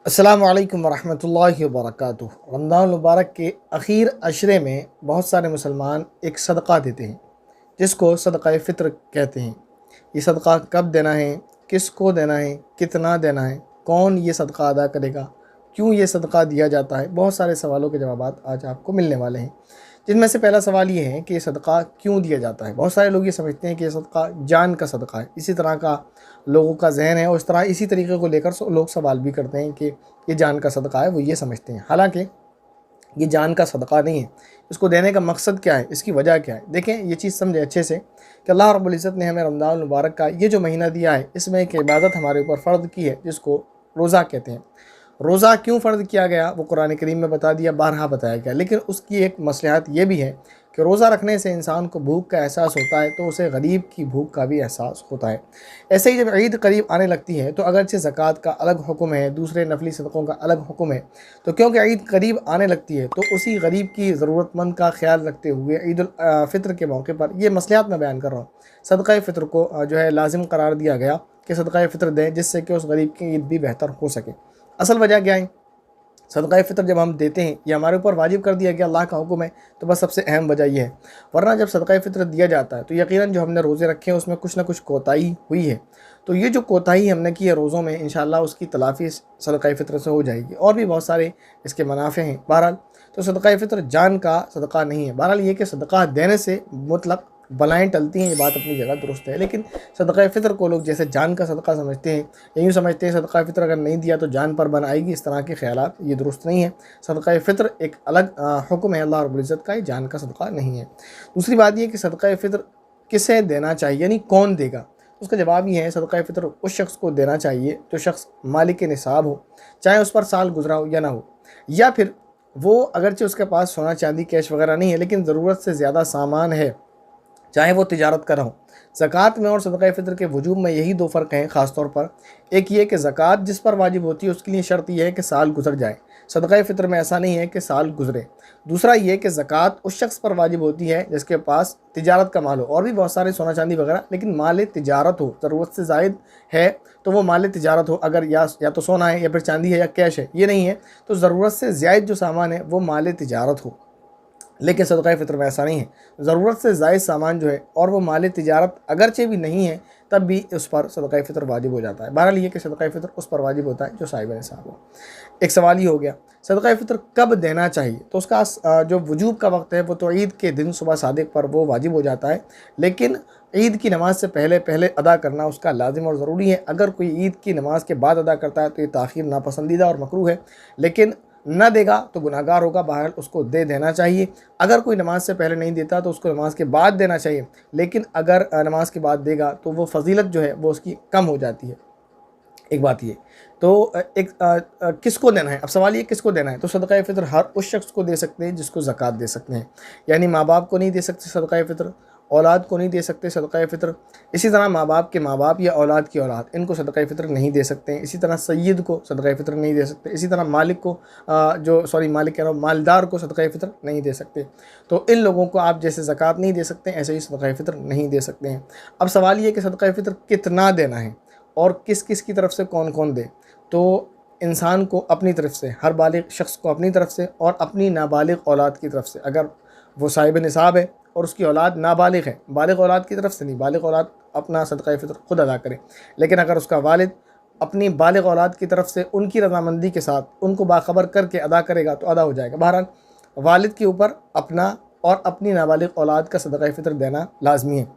अस्सलामु अलैकुम वरहमतुल्लाहि वबरकातुह। रमज़ान मुबारक के आखिर अशरे में बहुत सारे मुसलमान एक सदक़ा देते हैं जिसको सदक़ाए फ़ित्र कहते हैं। ये सदक़ा कब देना है, किसको देना है, कितना देना है, कौन ये सदक़ा अदा करेगा, क्यों ये सदक़ा दिया जाता है, बहुत सारे सवालों के जवाबात आज आपको मिलने वाले हैं। जिनमें से पहला सवाल ये है कि ये सदक़ा क्यों दिया जाता है। बहुत सारे लोग ये समझते हैं कि ये सदक़ा जान का सदक़ा है। इसी तरह का लोगों का ज़हन है और इस तरह इसी तरीके को लेकर लोग सवाल भी करते हैं कि ये जान का सदक़ा है, वो ये समझते हैं। हालाँकि ये जान का सदक़ा नहीं है। इसको देने का मकसद क्या है, इसकी वजह क्या है? देखें, ये चीज़ समझें अच्छे से कि अल्लाह रब्बुल इज़्ज़त ने हमें रमज़ान मुबारक का ये जो महीना दिया है, इसमें एक इबादत हमारे ऊपर फ़र्ज़ की है जिसको रोज़ा कहते हैं। रोज़ा क्यों फ़र्ज़ किया गया वो कुरान करीम में बता दिया, बारहा बताया गया। लेकिन उसकी एक मसलहत ये भी है कि रोज़ा रखने से इंसान को भूख का एहसास होता है तो उसे गरीब की भूख का भी एहसास होता है। ऐसे ही जब ईद करीब आने लगती है तो अगरचे ज़कात का अलग हुक्म है, दूसरे नफली सदक़ों का अलग हुक्म है, तो क्योंकि ईद करीब आने लगती है तो उसी गरीब की ज़रूरतमंद का ख्याल रखते हुए ईद उल फ़ित्र के मौके पर ये मसलहत मैं बयान कर रहा हूँ। सदक़ाए फ़ित्र को जो है लाज़िम करार दिया गया कि सदक़ाए फ़ित्र दें जिससे कि उस गरीब की ईद भी बेहतर हो सके। असल वजह क्या है? सदक़ाए फ़ित्र जब हम देते हैं, ये हमारे ऊपर वाजिब कर दिया गया, अल्लाह का हुक्म है, तो बस सबसे अहम वजह ये है। वरना जब सदक़ाए फ़ित्र दिया जाता है तो यकीनन जो हमने रोज़े रखे हैं उसमें कुछ ना कुछ कोताही हुई है। तो ये जो कोताही हमने की है रोज़ों में, इंशाअल्लाह उसकी तलाफ़ी सदक़ाए फ़ित्र से हो जाएगी। और भी बहुत सारे इसके मुनाफ़े हैं। बहरहाल तो सदक़ाए फ़ित्र जान का सदक़ा नहीं है। बहरहाल ये कि सदक़ा देने से मुतलक बलाएँ टलती हैं, ये बात अपनी जगह दुरुस्त है। लेकिन सदक़ाए फ़ित्र को लोग जैसे जान का सदक़ा समझते हैं, या यूँ समझते हैं सदक़ाए फ़ित्र अगर नहीं दिया तो जान पर बन आएगी, इस तरह के ख़यालात, ये दुरुस्त नहीं है। सदक़ाए फ़ित्र एक अलग हुक्म है अल्लाह रब्बुल इज़्ज़त का, ये जान का सदक़ा नहीं है। दूसरी बात ये है कि सदक़ाए फ़ित्र किसे देना चाहिए, यानी कौन देगा? उसका जवाब ये है, सदक़ाए फ़ित्र उस शख्स को देना चाहिए जो शख्स मालिक निसाब हो, चाहे उस पर साल गुज़रा हो या ना हो, या फिर वो अगरचे उसके पास सोना चांदी कैश वगैरह नहीं है लेकिन ज़रूरत से ज़्यादा सामान है, चाहे वो तिजारत कर रहा हो। ज़कात में और सदक़ाए फ़ित्र के वजूब में यही दो फ़र्क हैं ख़ास तौर पर। एक ये कि ज़कात जिस पर वाजिब होती है उसके लिए शर्त यह है कि साल गुज़र जाए। सदक़ाए फ़ित्र में ऐसा नहीं है कि साल गुज़रे। दूसरा ये कि ज़कात उस शख्स पर वाजिब होती है जिसके पास तिजारत का माल हो, और भी बहुत सारे सोना चांदी वगैरह, लेकिन माल तिजारत हो, ज़रूरत से ज़ायद है तो वो माल तिजारत हो। अगर या तो सोना है या फिर चांदी है या कैश है, ये नहीं है तो ज़रूरत से ज़ायद जो सामान है वो माल तिजारत हो। लेकिन सदक़ाए फ़ित्र में ऐसा नहीं है। ज़रूरत से ज़ायद सामान जो है और वो माल तिजारत अगरचे भी नहीं है तब भी उस पर सदक़ाए फ़ित्र वाजिब हो जाता है। बहरहाल ये कि सदक़ाए फ़ित्र उस पर वाजिब होता है जो साहिब निसाब हो। एक सवाल ये हो गया, सदक़ाए फ़ित्र कब देना चाहिए? तो उसका जो वजूब का वक्त है वो तो ईद के दिन सुबह सादिक पर वो वाजिब हो जाता है, लेकिन ईद की नमाज़ से पहले पहले अदा करना उसका लाजिम और ज़रूरी है। अगर कोई ईद की नमाज़ के बाद अदा करता है तो ये ताख़ीर नापसंदीदा और मकरूह है, लेकिन न देगा तो गुनाहगार होगा। बहरहाल उसको दे देना चाहिए। अगर कोई नमाज से पहले नहीं देता तो उसको नमाज के बाद देना चाहिए, लेकिन अगर नमाज के बाद देगा तो वो फजीलत जो है वो उसकी कम हो जाती है। एक बात ये तो किसको देना है? अब सवाल ये किसको देना है? तो सदक़ाए फ़ित्र हर उस शख्स को दे सकते हैं जिसको ज़कात दे सकते हैं, यानी माँ बाप को नहीं दे सकते सदक़ाए फ़ित्र, औलाद को नहीं दे सकते सदक़ाए फ़ित्र। इसी तरह माँ बाप के माँ बाप या औलाद की औलाद, इनको सदक़ाए फ़ित्र नहीं दे सकते हैं। इसी तरह सय्यद को सदक़ाए फ़ित्र नहीं दे सकते। इसी तरह मालिक को मालिक कह रहा हूँ, मालदार को सदक़ाए फ़ित्र नहीं दे सकते। तो इन लोगों को आप जैसे ज़कात नहीं दे सकते ऐसे ही सदक़ाए फ़ित्र नहीं दे सकते हैं। अब सवाल ये कि सदक़ाए फ़ित्र कितना देना है और किस किस की तरफ से कौन कौन दे? तो इंसान को अपनी तरफ से, हर बालिग शख्स को अपनी तरफ से और अपनी नाबालिग औलाद की तरफ से, अगर वो साहिब निसाब है और उसकी औलाद नाबालिग है, बालिग औलाद की तरफ से नहीं, बालिग औलाद अपना सदक़ाए फ़ित्र खुद अदा करे। लेकिन अगर उसका वालिद अपनी बालिग औलाद की तरफ से उनकी रज़ामंदी के साथ उनको बाखबर करके अदा करेगा तो अदा हो जाएगा। बहरहाल वालिद के ऊपर अपना और अपनी नाबालिग औलाद का सदक़ाए फ़ित्र देना लाज़मी है।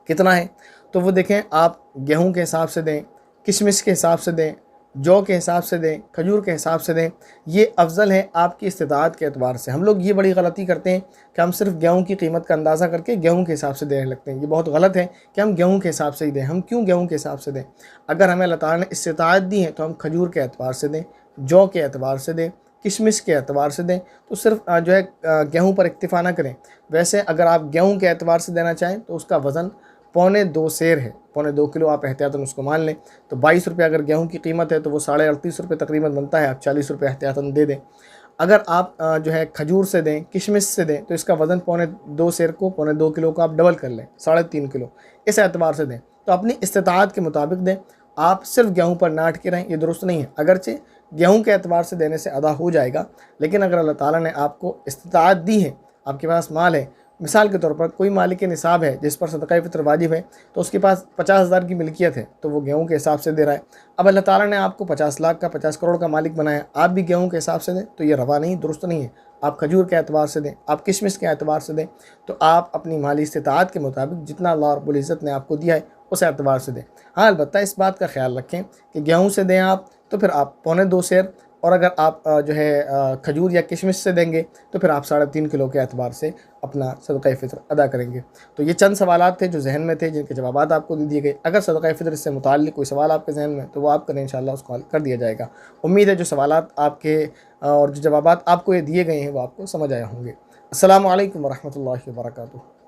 कितना है? तो वो देखें, आप गेहूँ के हिसाब से दें, किशमिश के हिसाब से दें, जौ के हिसाब से दें, खजूर के हिसाब से दें, ये अफजल है आपकी इस्तिताअत के एतबार से। हम लोग ये बड़ी गलती करते हैं कि हम सिर्फ गेहूँ की कीमत का अंदाज़ा करके गेहूँ के हिसाब से देने लगते हैं। ये बहुत गलत है कि हम गेहूँ के हिसाब से ही दें। हम क्यों गेहूँ के हिसाब से दें? अगर हमें अल्लाह ताला ने इस्तिताअत दी है तो हम खजूर के एतबार से दें, जौ के एतबार से दें, किशमिश के एतबार से दें। तो सिर्फ जो है गेहूँ पर इक्तिफ़ा ना करें। वैसे अगर आप गेहूँ के एतबार से देना चाहें तो उसका वज़न 2.25 सेर है, 2.25 किलो आप एहतियातन उसको मान लें। तो 22 रुपये अगर गेहूँ की कीमत है तो वो 38.5 रुपये तकरीबन बनता है। आप 40 रुपये एहतियातन दे दें। अगर आप जो है खजूर से दें, किशमिश से दें, तो इसका वज़न 2.25 सेर को, 2.25 किलो को आप डबल कर लें, 3.5 किलो, इस एतबार से दें। तो अपनी इस्तिताअत के मुताबिक दें। आप सिर्फ गेहूँ पर ना अटके रहें, ये दुरुस्त नहीं है। अगरचे गेहूँ के एतबार से देने से अदा हो जाएगा। लेकिन अगर अल्लाह ताला ने आपको इस्तिताअत दी है, आपके पास माल है, मिसाल के तौर पर कोई मालिक निसाब है जिस पर सदक़ा फ़ितर वाजिब है, तो उसके पास 50,000 की मिल्कियत है, तो वो गेहूँ के हिसाब से दे रहा है। अब अल्लाह ताला ने आपको 50 लाख का 50 करोड़ का मालिक बनाया, आप भी गेहूँ के हिसाब से दें, तो ये रवा नहीं, दुरुस्त नहीं है। आप खजूर के एतबार से दें, आप किशमिश के एतबार से दें, तो आप अपनी माली इस्तिताअत के मुताबिक जितना अल्लाह रब्बुल इज़्ज़त ने आपको दिया है उस एतबार से दें। हाँ, अलबत्ता इस बात का ख्याल रखें कि गेहूँ से दें आप तो फिर आप 2.25 सेर, और अगर आप खजूर या किशमिश से देंगे तो फिर आप 3.5 किलो के एतबार से अपना सदक़ा फ़ितर अदा करेंगे। तो ये चंद सवालात थे जो जहन में थे, जिनके जवाबात आपको दे दिए गए। अगर सदक़ा फ़ितर से मुताल्लिक़ कोई सवाल आपके जहन में, तो वो आप करें, इंशाअल्लाह उसको हल कर दिया जाएगा। उम्मीद है जो सवालात आपके और जो जवाबात आपको ये दिए गए हैं वो आपको समझ आए होंगे। अस्सलामु अलैकुम वरहमतुल्लाहि वबरकातुहू।